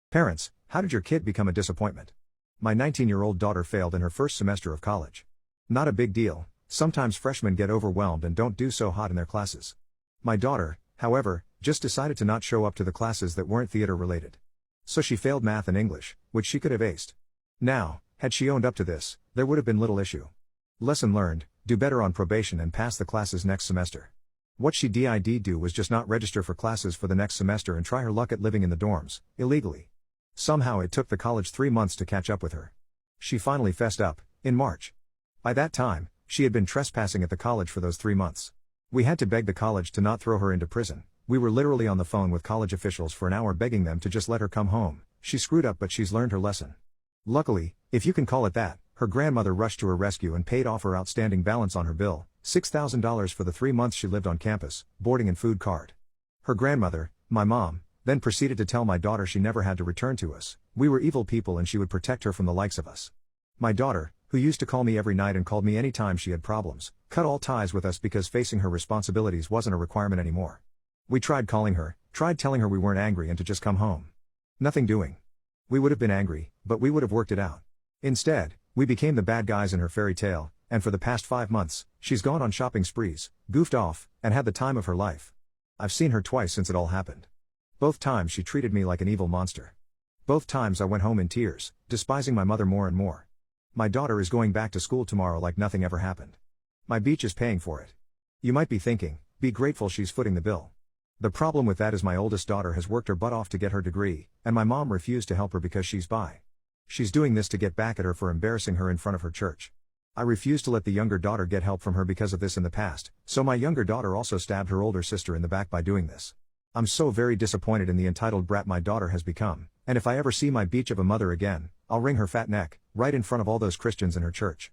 Parents, how did your kid become a disappointment? My 19-year-old daughter failed in her first semester of college. Not a big deal, sometimes freshmen get overwhelmed and don't do so hot in their classes. My daughter, however, just decided to not show up to the classes that weren't theater related. So she failed math and English, which she could have aced. Now, had she owned up to this, there would have been little issue. Lesson learned, do better on probation and pass the classes next semester. What she did do was just not register for classes for the next semester and try her luck at living in the dorms, illegally. Somehow it took the college 3 months to catch up with her. She finally fessed up, in March. By that time, she had been trespassing at the college for those 3 months. We had to beg the college to not throw her into prison. We were literally on the phone with college officials for an hour begging them to just let her come home. She screwed up, but she's learned her lesson. Luckily, if you can call it that, her grandmother rushed to her rescue and paid off her outstanding balance on her bill, $6,000 for the 3 months she lived on campus, boarding and food card. Her grandmother, my mom, then proceeded to tell my daughter she never had to return to us. We were evil people and she would protect her from the likes of us. My daughter, who used to call me every night and called me any time she had problems, cut all ties with us because facing her responsibilities wasn't a requirement anymore. We tried calling her, tried telling her we weren't angry and to just come home. Nothing doing. We would have been angry, but we would have worked it out. Instead, we became the bad guys in her fairy tale, and for the past 5 months, she's gone on shopping sprees, goofed off, and had the time of her life. I've seen her twice since it all happened. Both times she treated me like an evil monster. Both times I went home in tears, despising my mother more and more. My daughter is going back to school tomorrow like nothing ever happened. My beach is paying for it. You might be thinking, be grateful she's footing the bill. The problem with that is my oldest daughter has worked her butt off to get her degree, and my mom refused to help her because she's bi. She's doing this to get back at her for embarrassing her in front of her church. I refused to let the younger daughter get help from her because of this in the past, so my younger daughter also stabbed her older sister in the back by doing this. I'm so very disappointed in the entitled brat my daughter has become, and if I ever see my beach of a mother again, I'll wring her fat neck, right in front of all those Christians in her church.